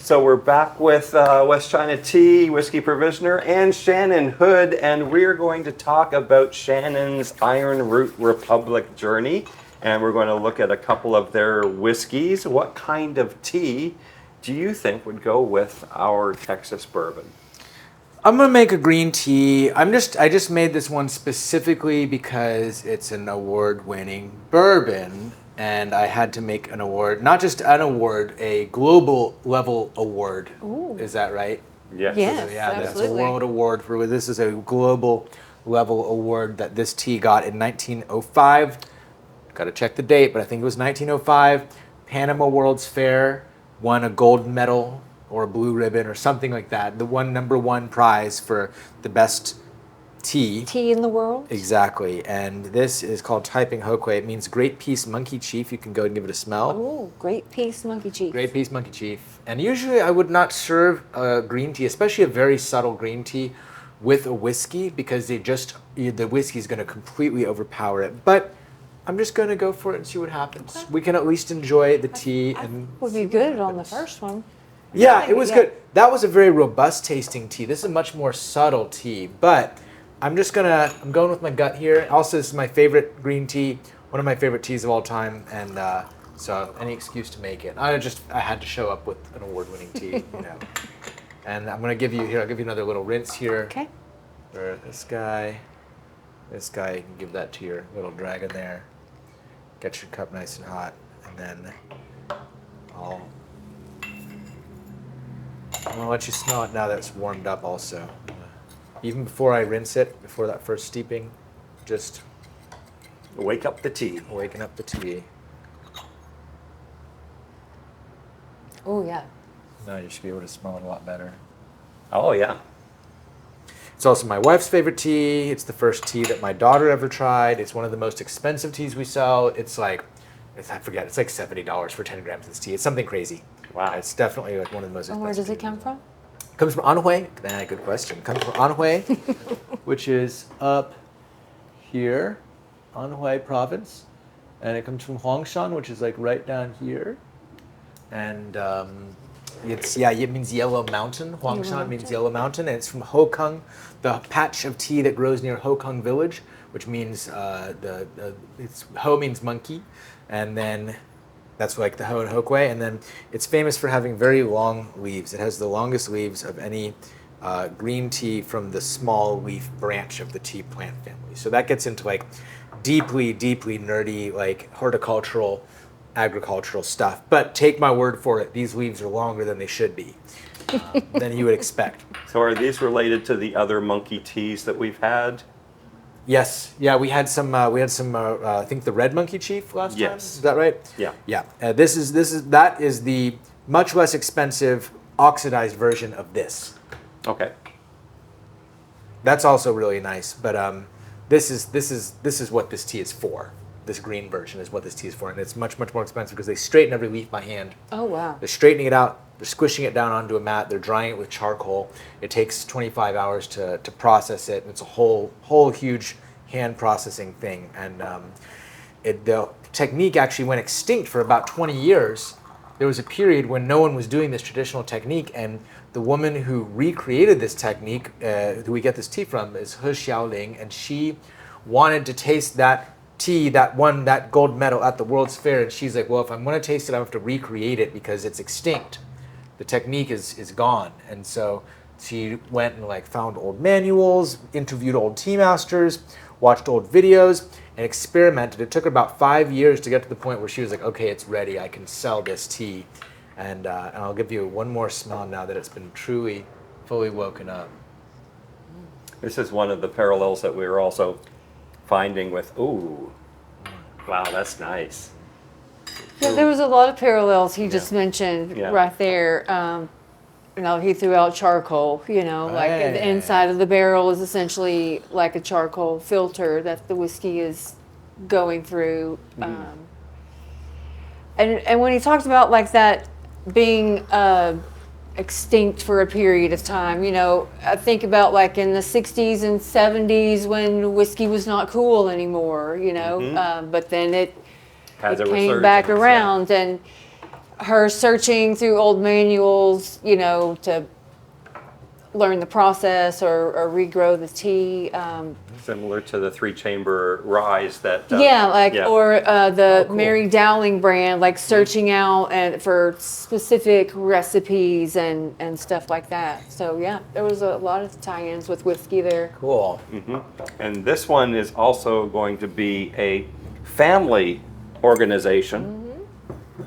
So we're back with West China Tea, Whiskey Provisioner, and Shannon Hood, and we're going to talk about Shannon's Ironroot Republic journey, and we're going to look at a couple of their whiskeys. What kind of tea do you think would go with our Texas bourbon? I'm gonna make a green tea. I just made this one specifically because it's an award-winning bourbon. And I had to make an award, not just an award, a global level award. Ooh. Is that right? Yes. Yes, Yeah, that's a absolutely. world award for this is a global level award that this tea got in 1905. Got to check the date, but I think it was 1905. Panama World's Fair won a gold medal or a blue ribbon or something like that. The number one prize for the best tea. Tea in the world? Exactly. And this is called Taiping Hokui. It means Great Peace Monkey Chief. You can go and give it a smell. Oh, Great Peace Monkey Chief. Great Peace Monkey Chief. And usually I would not serve a green tea, especially a very subtle green tea, with a whiskey because the whiskey is going to completely overpower it. But I'm just going to go for it and see what happens. Okay. We can at least enjoy the tea. And Would be good on the first one. yeah, it was Yeah. good. That was a very robust tasting tea. This is a much more subtle tea, but I'm going with my gut here. Also, this is my favorite green tea, one of my favorite teas of all time, and so any excuse to make it. I had to show up with an award-winning tea, you know. And I'll give you another little rinse here. Okay. For this guy, you can give that to your little dragon there. Get your cup nice and hot, and then I'm gonna let you smell it now that it's warmed up also. Even before I rinse it, before that first steeping, just Wake up the tea. waking up the tea. Oh, yeah. Now you should be able to smell it a lot better. Oh, yeah. It's also my wife's favorite tea. It's the first tea that my daughter ever tried. It's one of the most expensive teas we sell. It's like $70 for 10 grams of this tea. It's something crazy. Wow. It's definitely like one of the most And expensive where does it teas. come from? Comes from Anhui. Good question. Comes from Anhui, which is up here, Anhui province. And it comes from Huangshan, which is like right down here. And it means yellow mountain. Huangshan means yellow mountain. And it's from Hokung, the patch of tea that grows near Hokung village, which means Ho means monkey. And then that's like the Ho and Hokui, and then it's famous for having very long leaves. It has the longest leaves of any green tea from the small leaf branch of the tea plant family. So that gets into like deeply, deeply nerdy, like horticultural, agricultural stuff. But take my word for it, these leaves are longer than they should be, than you would expect. So are these related to the other monkey teas that we've had? Yes, yeah, we had some. I think the red monkey chief last time. Yes. Is that right? Yeah. Yeah. That is the much less expensive oxidized version of this. Okay. That's also really nice, but this is what this tea is for. This green version is what this tea is for, and it's much more expensive because they straighten every leaf by hand. Oh, wow. They're straightening it out. They're squishing it down onto a mat. They're drying it with charcoal. It takes 25 hours to process it. It's a whole huge hand processing thing. And the technique actually went extinct for about 20 years. There was a period when no one was doing this traditional technique, and the woman who recreated this technique, who we get this tea from, is He Xiaoling, and she wanted to taste that tea that won that gold medal at the World's Fair, and she's like, well, if I'm going to taste it, I have to recreate it because it's extinct. The technique is gone. And so she went and like found old manuals, interviewed old tea masters, watched old videos, and experimented. It took her about 5 years to get to the point where she was like, okay, it's ready. I can sell this tea. And I'll give you one more smell now that it's been truly, fully woken up. This is one of the parallels that we were also finding with, ooh, wow, that's nice. Yeah, there was a lot of parallels he just mentioned right there. He threw out charcoal, like the inside of the barrel is essentially like a charcoal filter that the whiskey is going through. And when he talked about like that being extinct for a period of time, I think about like in the 60s and 70s when whiskey was not cool anymore, but then it came back around. And her searching through old manuals, you know, to learn the process or regrow the tea. Similar to the 3-chamber rise that. Or the cool. Mary Dowling brand, like searching out and for specific recipes and stuff like that. So yeah, there was a lot of tie-ins with whiskey there. Cool. And this one is also going to be a family organization.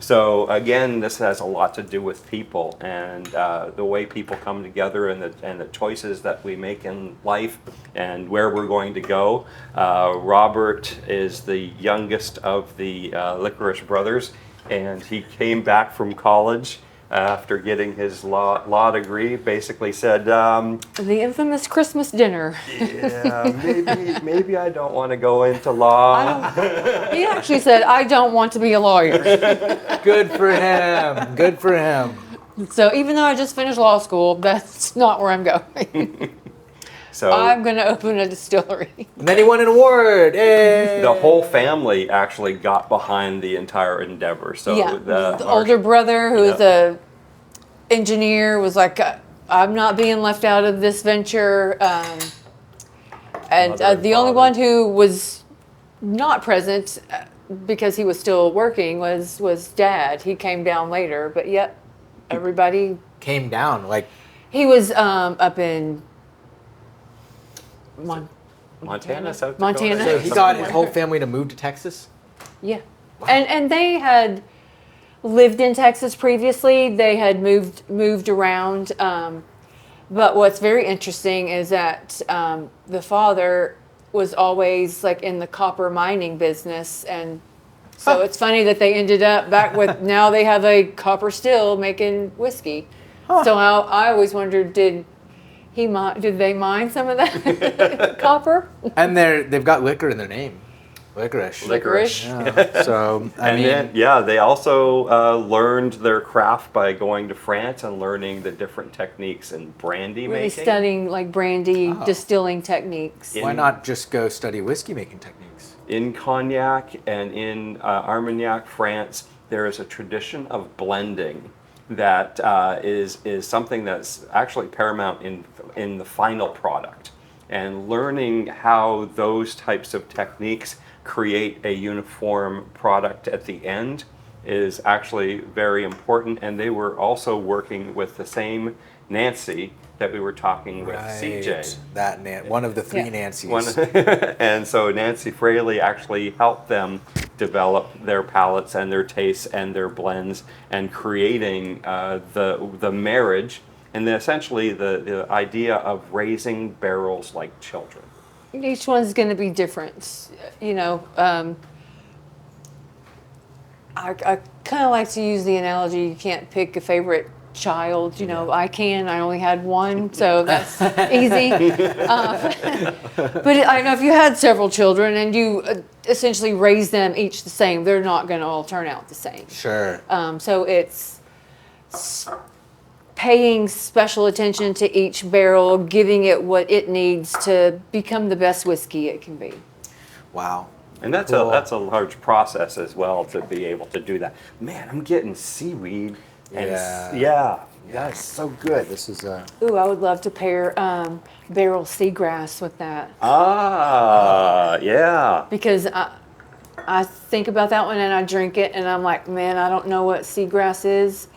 So again, this has a lot to do with people and the way people come together and the choices that we make in life and where we're going to go. Robert is the youngest of the Licorice brothers, and he came back from college after getting his law degree. Basically said, The infamous Christmas dinner. yeah, maybe I don't want to go into law. He actually said, I don't want to be a lawyer. Good for him. Good for him. So even though I just finished law school, that's not where I'm going. So I'm going to open a distillery. And then he won an award. Yay. the whole family actually got behind the entire endeavor. So Yeah, the older brother, who is a engineer, was like, I'm not being left out of this venture. And Mother and the only father. one who was not present because he was still working was Dad. He came down later, but yep, everybody. Came down like He was up in Montana, South Dakota. Montana. so he got his whole family to move to Texas. Yeah. And they had lived in Texas previously. They had moved around. But what's very interesting is that the father was always like in the copper mining business, and so it's funny that they ended up back with now they have a copper still making whiskey. So I always wondered, did they mine some of that copper? And they've got liquor in their name. Licorice. Licorice. Yeah. So I And mean, then, they also learned their craft by going to France and learning the different techniques in brandy Really making. studying like brandy distilling techniques. why not just go study whiskey making techniques? In Cognac and in Armagnac, France, there is a tradition of blending that is something that's actually paramount in the final product. And learning how those types of techniques create a uniform product at the end is actually very important. And they were also working with the same Nancy that we were talking with CJ. That one of the three Yeah. Nancys. And so Nancy Fraley actually helped them develop their palates and their tastes and their blends and creating the marriage and essentially the idea of raising barrels like children. Each one's going to be different, you know. I kind of like to use the analogy: you can't pick a favorite child. You know, I only had one, so that's easy. But I know if you had several children and you essentially raise them each the same, they're not going to all turn out the same. Sure. So it's paying special attention to each barrel, giving it what it needs to become the best whiskey it can be. Wow. And that's Cool. a large process as well to be able to do that. Man, I'm getting seaweed. And that's so good. This is Ooh, I would love to pair barrel seagrass with that. Yeah. Because I think about that one and I drink it and I'm like, man, I don't know what seagrass is.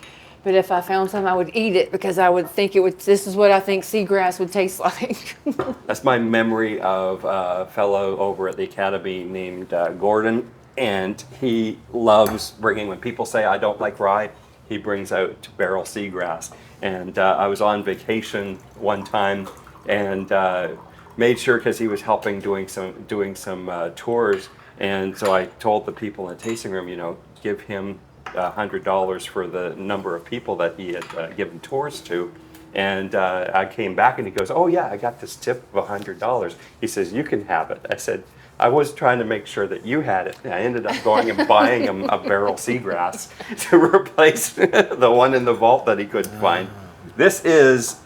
But if I found some, I would eat it because I would think this is what I think seagrass would taste like. That's my memory of a fellow over at the academy named Gordon. And he loves bringing, when people say, I don't like rye, he brings out barrel seagrass. And I was on vacation one time and made sure, because he was helping doing some tours. And so I told the people in the tasting room, give him $100 for the number of people that he had given tours to. And I came back and he goes, oh yeah, I got this tip of $100. He says, you can have it. I said, I was trying to make sure that you had it. And I ended up going and buying him a barrel seagrass to replace the one in the vault that he couldn't find. This is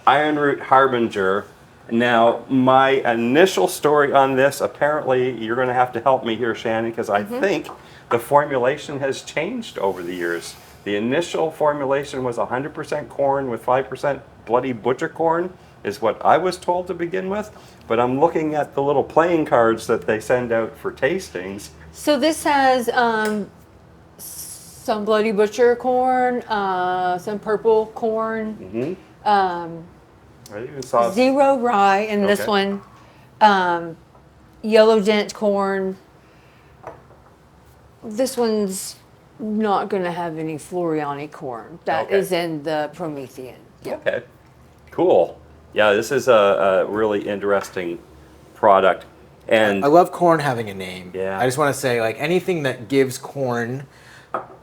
Ironroot Harbinger. Now, my initial story on this, apparently you're going to have to help me here, Shannon, because I think the formulation has changed over the years. The initial formulation was 100% corn with 5% bloody butcher corn, is what I was told to begin with. But I'm looking at the little playing cards that they send out for tastings. So this has some bloody butcher corn, some purple corn, I even saw zero rye in this Okay. one, yellow dent corn. This one's not going to have any Floriani corn. That Okay. is in the Promethean. Okay, cool. Yeah, this is a really interesting product. And I love corn having a name. Yeah. I just want to say, like, anything that gives corn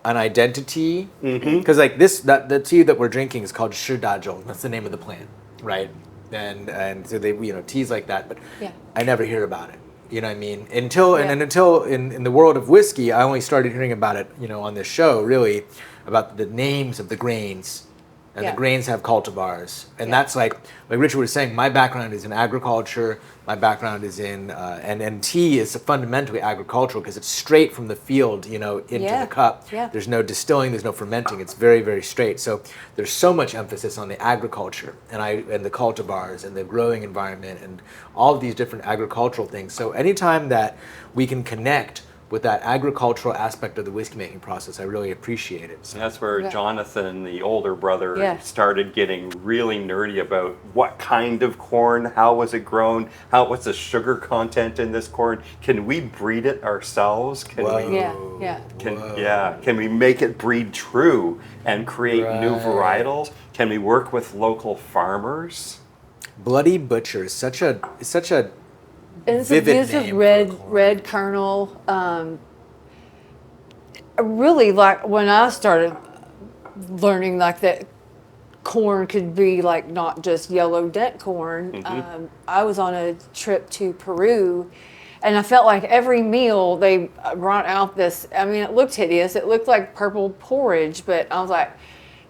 an identity, Mm-hmm. because like the tea that we're drinking is called shudajol. That's the name of the plant, right? And so they, teas like that, but Yeah. I never hear about it. You know what I mean? Until Yeah. until in the world of whiskey, I only started hearing about it, on this show, really, about the names of the grains. And Yeah. the grains have cultivars. And Yeah. that's like Richard was saying, my background is in agriculture. My background is in, and tea is fundamentally agricultural because it's straight from the field, into Yeah. the cup. Yeah. There's no distilling, there's no fermenting. It's very, very straight. So there's so much emphasis on the agriculture and the cultivars and the growing environment and all of these different agricultural things. So anytime that we can connect with that agricultural aspect of the whiskey making process, I really appreciate it. So. that's where Yeah. Jonathan, the older brother, Yeah. started getting really nerdy about what kind of corn, how was it grown, what's the sugar content in this corn, can we breed it ourselves? Can Whoa. we Yeah. can we make it breed true and create new Right. varietals? Can we work with local farmers? Bloody Butcher is such a And it's vivid a beautiful name red, for corn. red kernel. I really like when I started learning like that corn could be like not just yellow dent corn. I was on a trip to Peru, and I felt like every meal they brought out this. I mean, it looked hideous. It looked like purple porridge, but I was like,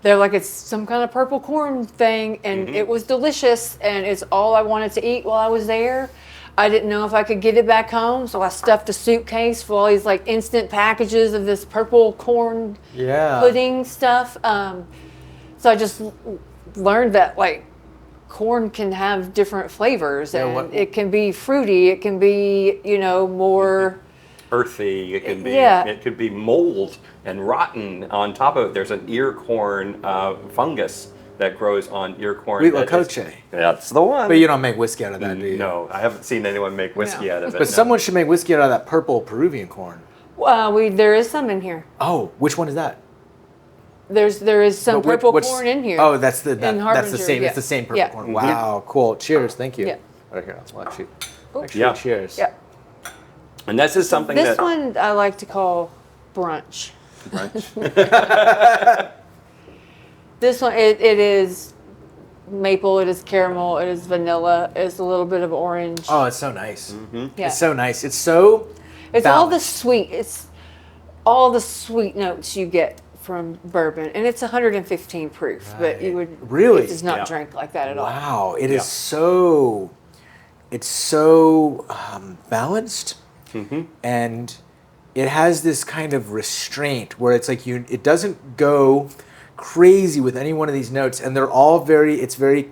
they're like, it's some kind of purple corn thing, and it was delicious, and it's all I wanted to eat while I was there. I didn't know if I could get it back home, so I stuffed a suitcase full of all these like instant packages of this purple corn pudding stuff. So I just learned that like corn can have different flavors, and it can be fruity, it can be more Earthy, it can be. Yeah. It could be mold and rotten on top of it. There's an ear corn fungus that grows on ear corn. Wheat that is- lacoche. That's the one. But you don't make whiskey out of that, do you? No, I haven't seen anyone make whiskey No. out of it. But no. someone should make whiskey out of that purple Peruvian corn. there is some in here. Oh, which one is that? There is some But purple what's- corn in here. Oh, that's the Harbinger, same. yeah. It's the same purple Yeah. corn. Wow, cool. Cheers. Thank you. Yeah. Right here. I'll actually Yeah. cheers. Yeah. And this is something This that one I like to call brunch. This one, it is maple, it is caramel, it is vanilla, it's a little bit of orange. Oh, it's so nice. Yeah. It's so nice. It's so It's all the balanced. sweet. It's all the sweet notes you get from bourbon, and it's 115 proof. But you would Really? it does not Yeah. drink like that at all. Wow, it is Yeah. so. It's so balanced, and it has this kind of restraint where it's like it doesn't go crazy with any one of these notes, and they're all very. It's very.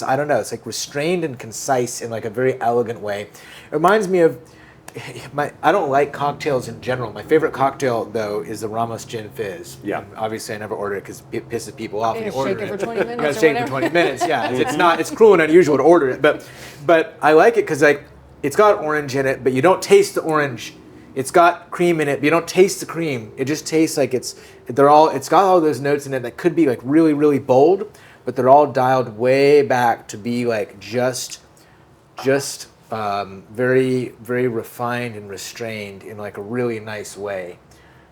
I don't know. It's like restrained and concise in like a very elegant way. It reminds me of. I don't like cocktails in general. My favorite cocktail, though, is the Ramos Gin Fizz. Yeah. Obviously, I never order it because it pisses people off. You when gotta order shake it for 20 minutes You gotta or shake it for whatever. 20 minutes. Yeah, it's not. It's cruel and unusual to order it, but I like it because like it's got orange in it, but you don't taste the orange. It's got cream in it, but you don't taste the cream. It just tastes like it's got all those notes in it that could be like really, really bold, but they're all dialed way back to be like just very, very refined and restrained in like a really nice way,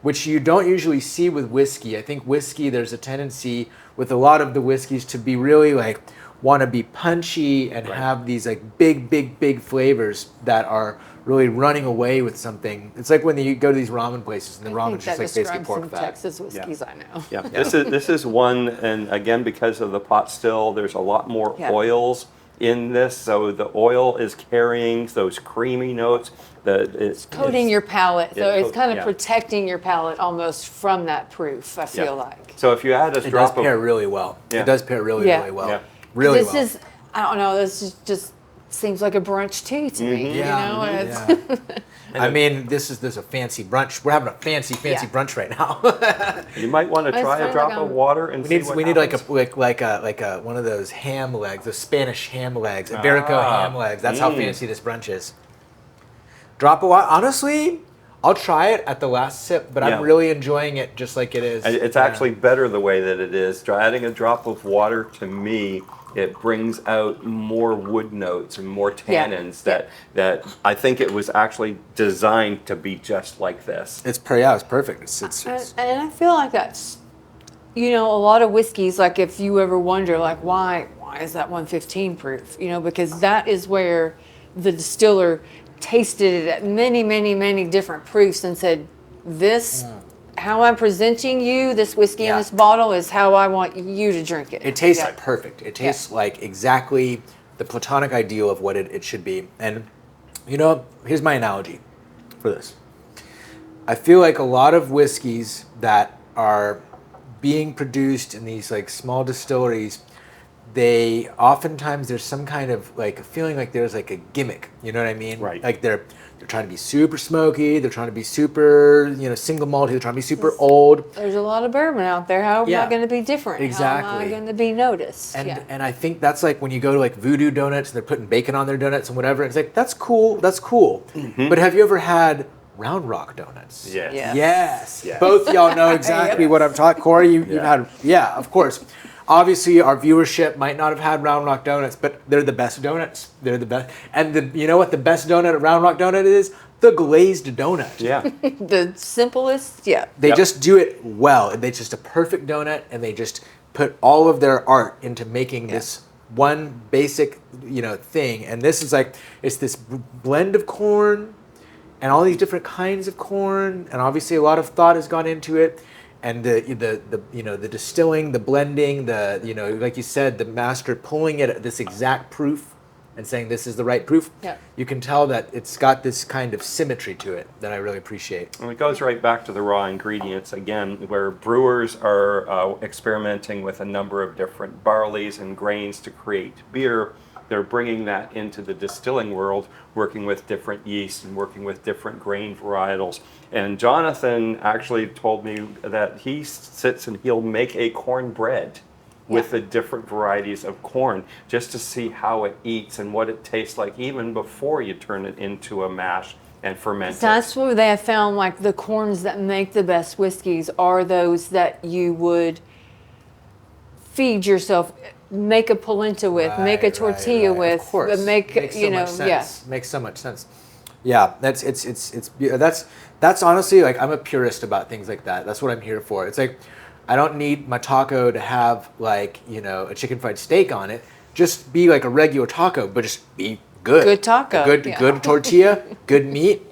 which you don't usually see with whiskey. I think whiskey, there's a tendency with a lot of the whiskeys to be really like want to be punchy and have these like big flavors that are really running away with something. It's like when you go to these ramen places and the I ramen's think that just like basically describes pork some fat. Texas whiskeys I know. Yeah, this is one, and again because of the pot still, there's a lot more Yeah. oils in this, so the oil is carrying those creamy notes. It's coating your palate, so it's kind of yeah. protecting your palate almost from that proof. I feel like. So if you add a It drop does pair really well. Yeah. It does pair really, Yeah. really well. Yeah. Really This well. is, I don't know. This is just seems like a brunch tea to me. Yeah. You know, it's, I mean, this is a fancy brunch. We're having a fancy Yeah. brunch right now. You might want to It's try a kinda drop like of water and see what we need happens. like a one of those ham legs, those Spanish ham legs, Iberico ham legs. That's how fancy this brunch is. Drop of water. Honestly, I'll try it at the last sip, but Yeah. I'm really enjoying it just like it is. It's Yeah. actually better the way that it is. Adding a drop of water, to me, it brings out more wood notes and more Yeah. tannins that I think it was actually designed to be just like this. It's perfect. It's and I feel like that's, you know, a lot of whiskeys. Like if you ever wonder, like why is that 115 proof? You know, because that is where the distiller tasted it at many different proofs and said, this, how I'm presenting you this whiskey in Yeah. this bottle is how I want you to drink it. It tastes Yeah. perfect. It tastes like exactly the platonic ideal of what it should be. And, you know, here's my analogy for this. I feel like a lot of whiskeys that are being produced in these like small distilleries, they oftentimes there's some kind of like feeling like there's like a gimmick. You know what I mean? Right. Like they're trying to be super smoky. They're trying to be super, you know, single malty. They're trying to be super old. There's a lot of bourbon out there. How am Yeah. I going to be different? How am Exactly. I going to be noticed? And and I think that's like when you go to like Voodoo Donuts and they're putting bacon on their donuts and whatever. It's like that's cool. That's cool. But have you ever had Round Rock donuts? Yes. Yeah. Yes. Yes. Both y'all know exactly what I'm talking. Corey, you've had, yeah, of course. Obviously, our viewership might not have had Round Rock donuts, but they're the best donuts. They're the best. And you know what the best donut at Round Rock donut is? The glazed donut. Yeah. The simplest, yeah. They Yep. just do it well. They just a perfect donut, and they just put all of their art into making this one basic, you know, thing. And this is like it's this blend of corn, and all these different kinds of corn, and obviously a lot of thought has gone into it. And the you know the distilling, the blending, the you know like you said, the master pulling it at this exact proof and saying this is the right proof. Yeah. You can tell that it's got this kind of symmetry to it that I really appreciate. And it goes right back to the raw ingredients again, where brewers are experimenting with a number of different barleys and grains to create beer. They're bringing that into the distilling world, working with different yeasts and working with different grain varietals. And Jonathan actually told me that he sits and he'll make a cornbread with the different varieties of corn just to see how it eats and what it tastes like even before you turn it into a mash and ferment it. That's where they have found like the corns that make the best whiskeys are those that you would feed yourself, make a polenta with, make a tortilla with, Of course. make Makes so you know, much sense. yeah. Makes so much sense. Yeah, that's honestly like I'm a purist about things like that. That's what I'm here for. It's like I don't need my taco to have like, you know, a chicken fried steak on it. Just be like a regular taco, but just be good. Good taco, Good yeah. good tortilla, good meat,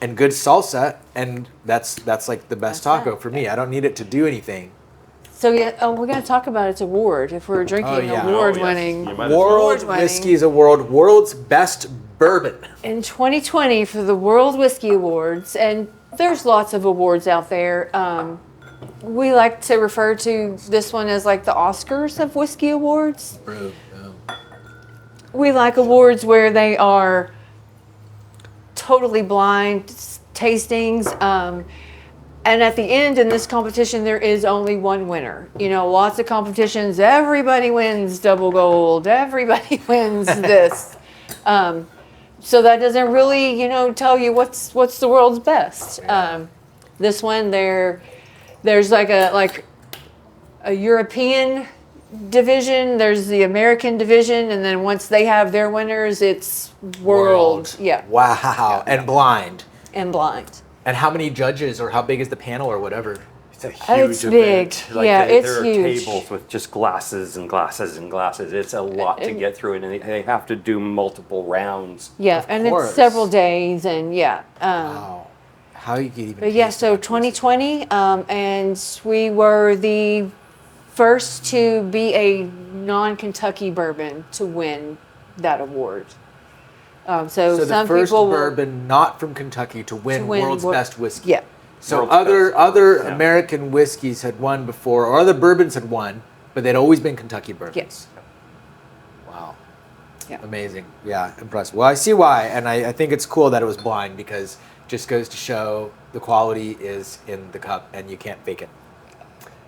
and good salsa, and that's like the best That's taco it. for me. I don't need it to do anything. So yeah, we're gonna talk about its award if we're drinking yeah. award-winning. You might as well. World Award-winning. Whiskey's Award, world's best bourbon. In 2020 for the World Whiskey Awards, and there's lots of awards out there. We like to refer to this one as like the Oscars of whiskey awards. We like awards where they are totally blind tastings. And at the end in this competition, there is only one winner. You know, lots of competitions, everybody wins double gold, everybody wins this. So that doesn't really, you know, tell you what's the world's best. This one, there's like a European division, there's the American division, and then once they have their winners, it's world. Yeah, Wow. And blind. and blind. And how many judges, or how big is the panel, or whatever? It's a huge It's event. big. Yeah, it's there are huge. tables with just glasses and glasses and glasses. It's a lot to get through, and they have to do multiple rounds. Yeah, and course. it's several days, and yeah. Wow. How you could even. But yeah, taste so that 2020, and we were the first to be a non-Kentucky bourbon to win that award. So So some the first people will, bourbon not from Kentucky to win world's best whiskey. yeah. So World's other best. other Yeah. American whiskeys had won before, or other bourbons had won, but they'd always been Kentucky bourbons. Yes. Wow. Yeah. Amazing. Yeah, impressive. Well, I see why, and I think it's cool that it was blind because it just goes to show the quality is in the cup and you can't fake it.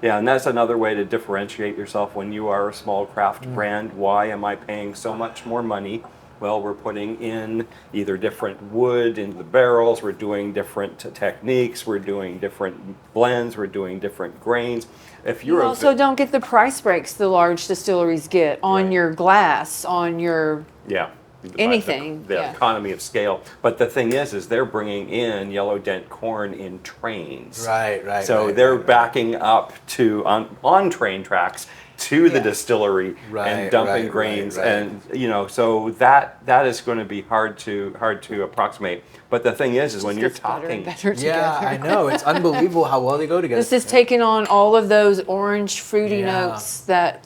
Yeah, and that's another way to differentiate yourself when you are a small craft brand. Why am I paying so much more money? Well, we're putting in either different wood into the barrels, we're doing different techniques, we're doing different blends, we're doing different grains. If you're You also don't get the price breaks the large distilleries get on Right. your glass, on your yeah, anything, the yeah. economy of scale. But the thing is they're bringing in yellow dent corn in trains. Right. So right, they're right, right. backing up to on train tracks to the Yeah. distillery Right, and dumping right, grains, right. and so that is going to be hard to approximate. But the thing is when you're gets better talking, and better Yeah, together. I know. It's unbelievable how well they go together. This is taking on all of those orange fruity Yeah. notes that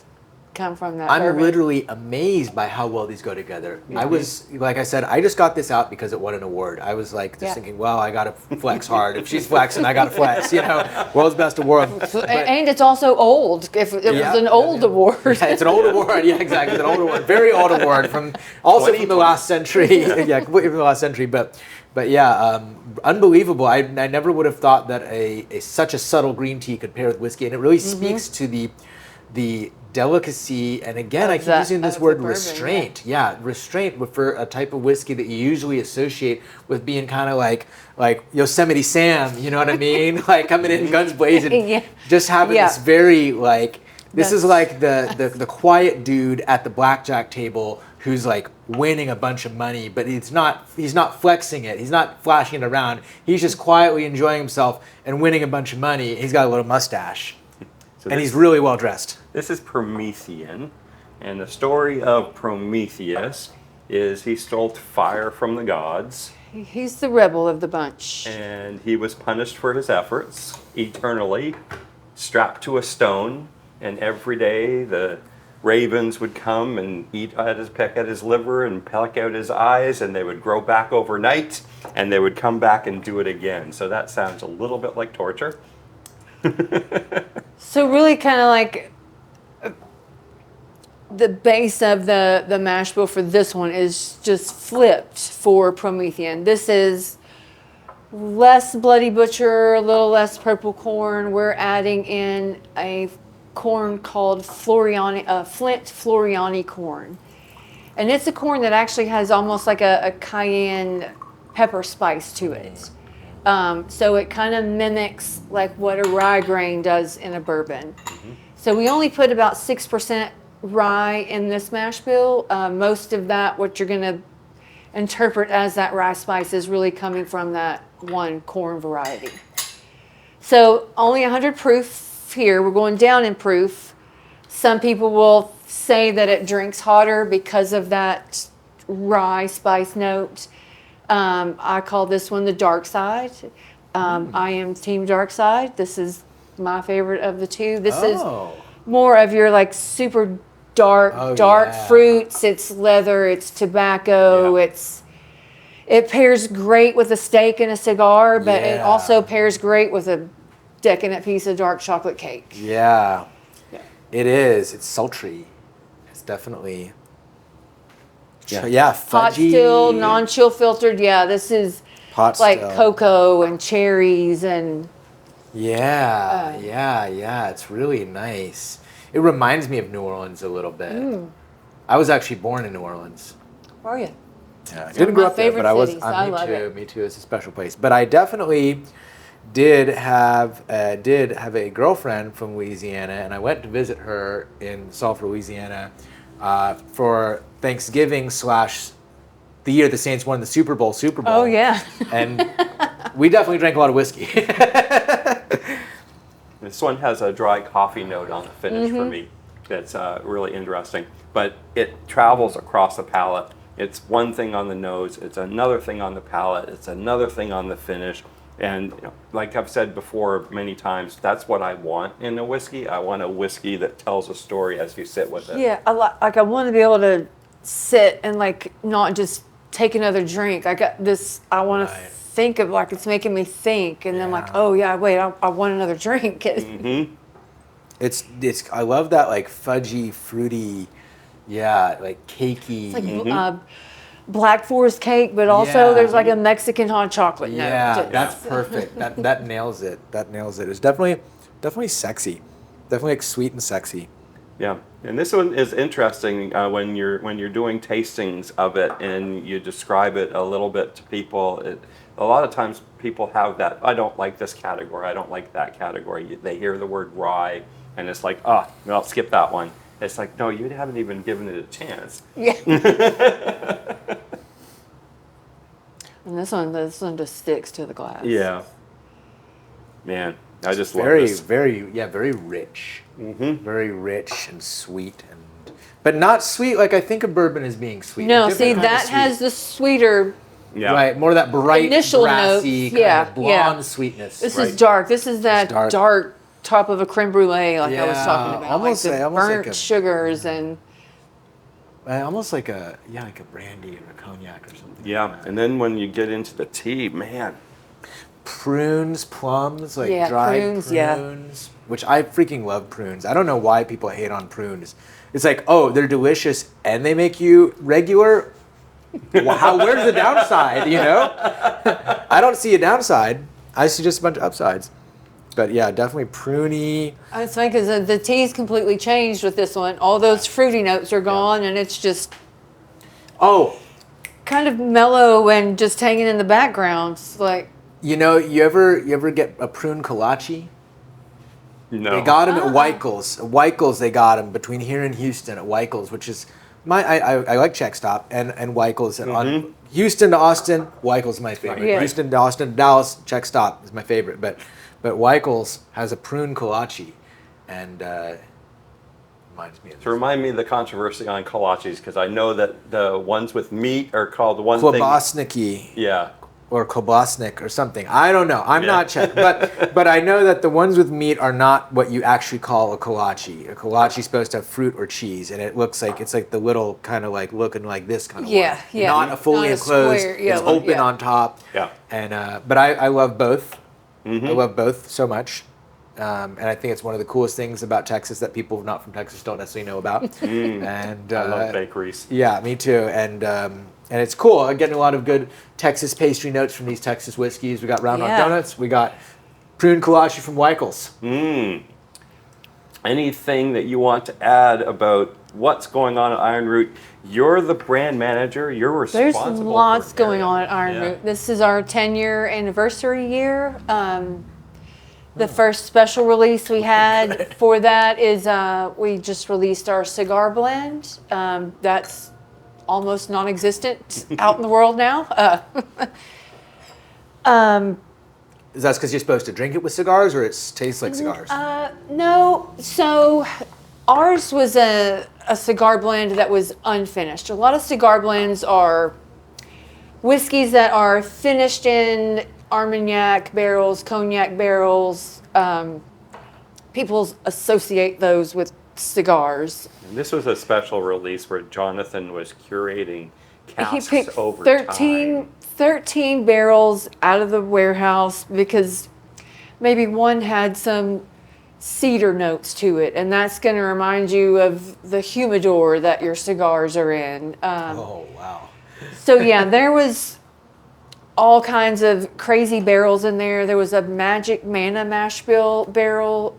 come from that I'm bourbon. literally amazed by how well these go together. I was, like I said, I just got this out because it won an award. I was like, just Yeah. thinking, well, I gotta flex hard. If she's flexing, I gotta flex. World's best award. But- And it's also old. If it Yeah. was an old award. Yeah, it's an old award. Yeah, exactly. It's an old award. Very old award from also from the last century. Yeah, completely from the last century. But yeah, unbelievable. I never would have thought that a such a subtle green tea could pair with whiskey, and it really speaks to the delicacy. And again, I keep using this of word the bourbon, restraint. Yeah, restraint for a type of whiskey that you usually associate with being kind of like Yosemite Sam. You know what I mean? Like coming in guns blazing, Yeah. just having Yeah. this very like. This is That's- like the quiet dude at the blackjack table who's like winning a bunch of money, but he's not flexing it. He's not flashing it around. He's just quietly enjoying himself and winning a bunch of money. He's got a little mustache, so and he's really well dressed. this is Promethean, and the story of Prometheus is he stole fire from the gods, He's the rebel of the bunch. and he was punished for his efforts eternally, strapped to a stone, and every day the ravens would come and peck at his liver and peck out his eyes, and they would grow back overnight, and they would come back and do it again. So that sounds a little bit like torture. So really kind of like the base of the mash bill for this one is just flipped for Promethean. This is less Bloody Butcher, a little less purple corn. We're adding in a corn called Flint Floriani corn. And it's a corn that actually has almost like a cayenne pepper spice to it. So it kind of mimics like what a rye grain does in a bourbon. So we only put about 6% rye in this mash bill. Most of that, what you're going to interpret as that rye spice, is really coming from that one corn variety. So only 100 proof here. We're going down in proof. Some people will say that it drinks hotter because of that rye spice note. I call this one the dark side. I am team dark side. This is my favorite of the two. This is more of your like super dark yeah. fruits. It's leather, it's tobacco, Yeah. it pairs great with a steak and a cigar, but it Yeah. also pairs great with a decadent piece of dark chocolate cake. Yeah. Yeah. It is. It's sultry. It's definitely. Yeah. Yeah, Pot fudgy. still, non-chill filtered. Yeah, this is Pot like still. cocoa and cherries and Yeah, yeah. It's really nice. It reminds me of New Orleans a little bit. I was actually born in New Orleans. oh yeah. Yeah, I of didn't my grow up there, favorite but I was. cities. I love it. Me too. It's a special place. But I definitely did have a girlfriend from Louisiana, and I went to visit her in Sulphur, Louisiana, for Thanksgiving / the year the Saints won the Super Bowl. Oh yeah. And we definitely drank a lot of whiskey. This one has a dry coffee note on the finish for me that's really interesting, but it travels across the palate. It's one thing on the nose, it's another thing on the palate, it's another thing on the finish. And like I've said before many times, that's what I want in a whiskey. I want a whiskey that tells a story as you sit with it. Yeah, I want to be able to sit and like not just take another drink. I got this. I want to think of like it's making me think, and then I'm like, oh yeah, wait, I want another drink. Mm-hmm. It's I love that like fudgy, fruity, like cakey. It's like Black Forest cake, but also there's like a Mexican hot chocolate note. Yeah, that's perfect. That nails it. That nails it. It's definitely sexy. Definitely like sweet and sexy. Yeah, and this one is interesting when you're doing tastings of it and you describe it a little bit to people. A lot of times people have that, I don't like this category, I don't like that category. They hear the word rye and it's like, well, skip that one. It's like, no, you haven't even given it a chance. Yeah. And this one just sticks to the glass. Yeah. Man, I just love this. Very rich. Mm-hmm. Very rich and sweet, but not sweet like I think of bourbon as being sweet. No, see, that has the sweeter. Yeah. Right, more of that bright, initial brassy, notes. kind of blonde sweetness. This is dark. This is that dark top of a creme brulee, like I was talking about. Almost like the almost burnt like sugars and. Almost like a brandy or a cognac or something. Yeah, like that. and then when you get into the tea, man. Prunes, plums, like dried prunes, which I freaking love prunes. I don't know why people hate on prunes. It's like, oh, they're delicious and they make you regular. Well, where's the downside, you know? I don't see a downside. I see just a bunch of upsides. But yeah, definitely pruny. It's funny because the tea's completely changed with this one. All those fruity notes are gone and it's just kind of mellow and just hanging in the background. It's like, you know, you ever get a prune kolache? No. They got them at Weichels. At Weichels, they got them between here and Houston at Weichels, which is I like Check Stop and Weichels. And on Houston to Austin, Weichels is my favorite. Yeah. Houston to Austin to Dallas, Check Stop is my favorite. But Weichels has a prune kolache, and reminds me of To remind me of the controversy on kolaches, because I know that the ones with meat are called one Klobasniki. Yeah. Or Kobasnik or something. I don't know. I'm not Czech. But I know that the ones with meat are not what you actually call a kolache. A kolache is supposed to have fruit or cheese, and it looks like it's like the little kind of like looking like this kind of one. Yeah. Not a fully enclosed. Square, it's open on top. Yeah. And but I love both. Mm-hmm. I love both so much. And I think it's one of the coolest things about Texas that people not from Texas don't necessarily know about. And I love bakeries. Yeah, me too. And it's cool. I'm getting a lot of good Texas pastry notes from these Texas whiskeys. We got Round Rock Donuts. We got prune kolache from Weichels. Anything that you want to add about what's going on at Ironroot? You're the brand manager. You're responsible. there's lots for going on at Ironroot. Yeah. This is our 10-year anniversary year. The first special release we had for that is we just released our cigar blend. That's almost non-existent out in the world now. Is that because you're supposed to drink it with cigars, or it tastes like cigars? No, so ours was a cigar blend that was unfinished. A lot of cigar blends are whiskeys that are finished in Armagnac barrels, cognac barrels. People associate those with cigars. And this was a special release where Jonathan was curating casks He picked over 13 barrels out of the warehouse because maybe one had some cedar notes to it, and that's going to remind you of the humidor that your cigars are in. Oh, wow. So yeah, there was all kinds of crazy barrels in there. There was a magic manna mash bill barrel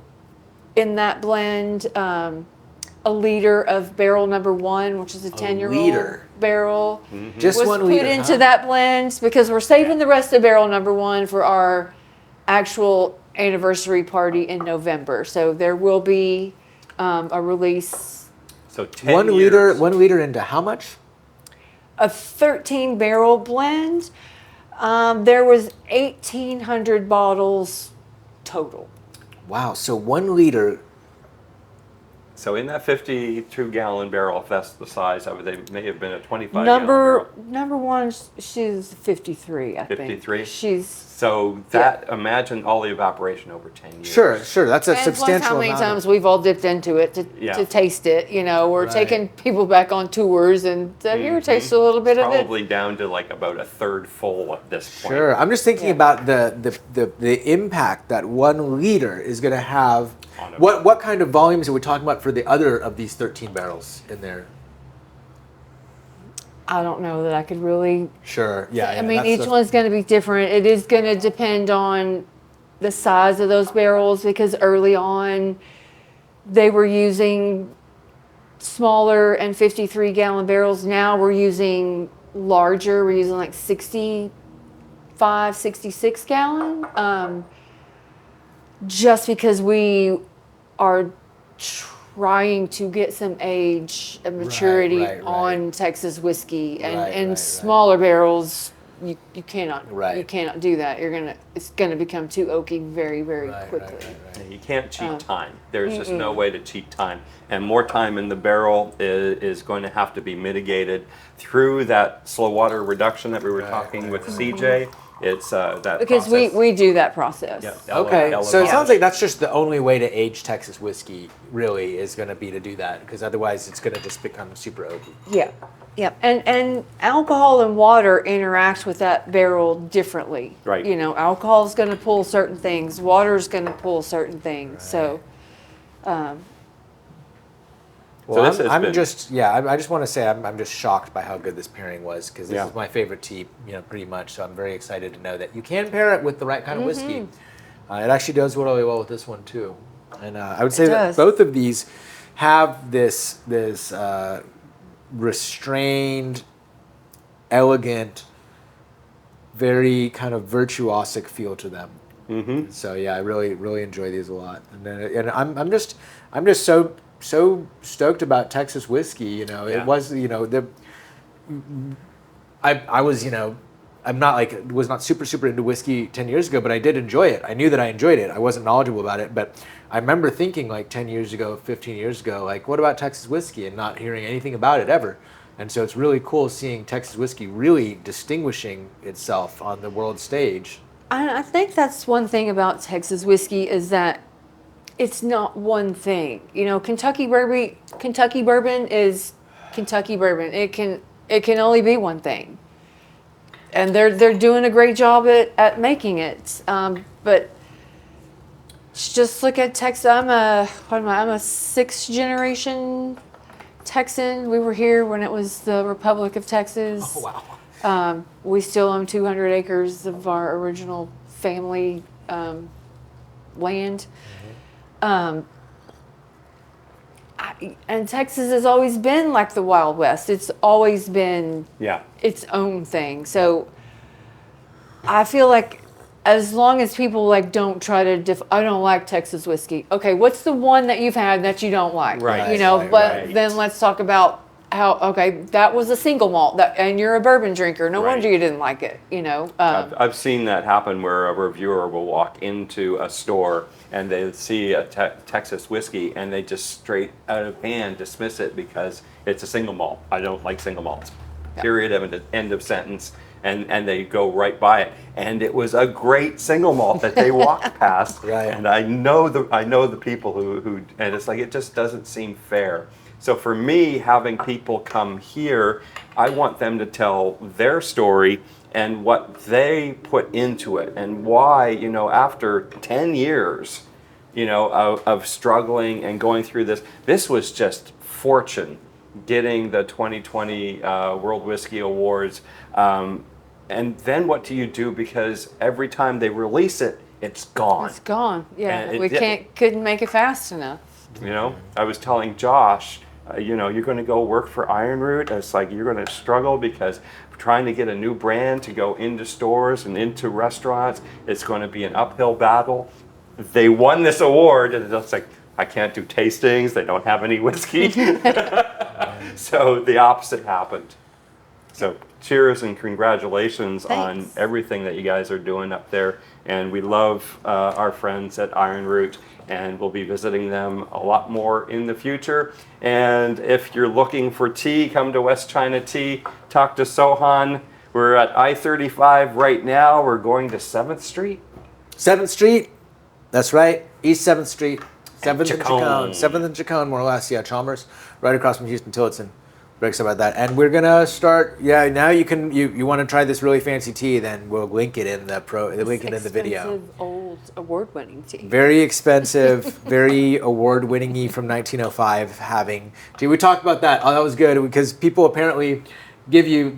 in that blend. A liter of barrel number 1, which is a 10-year-old barrel, Just was 1 put liter, into that blend because we're saving the rest of barrel number 1 for our actual anniversary party in November. So there will be a release. So 10 1 years. 1 liter into how much? A 13 barrel blend. There was 1,800 bottles total. Wow. So 1 liter So in that 52-gallon barrel, if that's the size of it, they may have been a 25-gallon barrel. Number one, she's 53, I think. 53? She's. So that, imagine all the evaporation over 10 years. Sure. That's a And substantial plus how many amount. times we've all dipped into it to taste it, you know, we're taking people back on tours and said, here, taste a little bit of it. Probably down to like about a third full at this point. Sure. I'm just thinking about the impact that 1 liter is going to have. What kind of volumes are we talking about for the other of these 13 barrels in there? I don't know that I could really. Sure. Yeah. I mean, each one's going to be different. It is going to depend on the size of those barrels because early on they were using smaller and 53-gallon barrels. Now we're using larger. We're using like 65, 66-gallon. Just because we are trying to get some age and maturity on Texas whiskey, and smaller barrels, you cannot do that. It's gonna become too oaky very quickly. You can't cheat time. There's just no way to cheat time, and more time in the barrel is going to have to be mitigated through that slow water reduction that we were talking with CJ. It's that because process. we do that process. Yeah, okay, so it sounds like that's just the only way to age Texas whiskey. Really, is going to be to do that because otherwise it's going to just become super oaky. Yeah, and alcohol and water interact with that barrel differently. Right. You know, alcohol is going to pull certain things. Water is going to pull certain things. So. Well, I just want to say I'm just shocked by how good this pairing was because this is my favorite tea, pretty much. So I'm very excited to know that you can pair it with the right kind of whiskey. It actually does really well with this one too, and I would say that both of these have this restrained, elegant, very kind of virtuosic feel to them. Mm-hmm. So yeah, I really enjoy these a lot, and I'm just so stoked about Texas whiskey. It was I was was not super into whiskey 10 years ago, but I did enjoy it. I knew that I enjoyed it. I wasn't knowledgeable about it, but I remember thinking like 10 years ago, 15 years ago, like what about Texas whiskey, and not hearing anything about it ever. And so it's really cool seeing Texas whiskey really distinguishing itself on the world stage. I think that's one thing about Texas whiskey is that it's not one thing. Kentucky bourbon is Kentucky bourbon. It can only be one thing, and they're doing a great job at making it. But just look at Texas. I'm a 6th generation Texan. We were here when it was the Republic of Texas. Oh wow. We still own 200 acres of our original family land. And Texas has always been like the Wild West. It's always been its own thing. So I feel like as long as people don't try to I don't like Texas whiskey. Okay, what's the one that you've had that you don't like? Right. Then let's talk about how that was a single malt and you're a bourbon drinker. No wonder you didn't like it. I've seen that happen where a reviewer will walk into a store and they see a Texas whiskey and they just straight out of hand dismiss it because it's a single malt. I don't like single malts. Period. End of sentence. And they go right by it. And it was a great single malt that they walked past. Right. And I know the people who and it's like it just doesn't seem fair. So for me, having people come here, I want them to tell their story and what they put into it and why, after 10 years, of struggling and going through this was just fortune getting the 2020 World Whiskey Awards. And then what do you do? Because every time they release it, it's gone. It's gone. Yeah, we couldn't make it fast enough. I was telling Josh, you're going to go work for Ironroot. It's like you're going to struggle because trying to get a new brand to go into stores and into restaurants, it's going to be an uphill battle. They won this award, and it's like, I can't do tastings. They don't have any whiskey. So the opposite happened. So cheers and congratulations on Thanks. everything that you guys are doing up there. And we love our friends at Ironroot, and we'll be visiting them a lot more in the future. And if you're looking for tea, come to West China Tea, talk to Sohan. We're at I-35 right now. We're going to 7th Street. 7th Street, that's right, East 7th Street, 7th and Chacon. Chacon, 7th and Chacon, more or less, yeah, Chalmers, right across from Houston Tillotson. Very excited about that. And we're gonna start, yeah, now you can, you want to try this really fancy tea, then we'll link it in the link it in the video. Expensive, old, award-winning tea. Very expensive, very award-winning from 1905 having tea. We talked about that. Oh, that was good because people apparently give you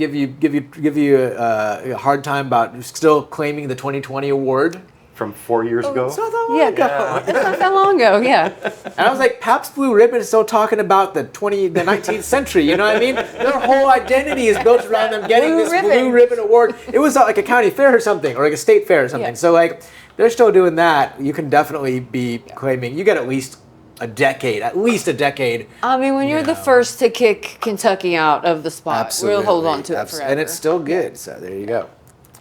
a hard time about still claiming the 2020 award. From 4 years ago. It's not that long ago. It's not that long ago, yeah. And I was like, Pabst Blue Ribbon is still talking about the 19th century. You know what I mean? Their whole identity is built around them getting Blue this ribbon. Blue Ribbon award. It was like a county fair or something, or like a state fair or something. Yeah. So like, they're still doing that. You can definitely be claiming you get at least a decade. I mean, when you're the first to kick Kentucky out of the spot, Absolutely. we'll hold on to it forever. And it's still good. So there you go.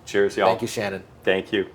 Cheers, y'all. Thank you, Shannon. Thank you.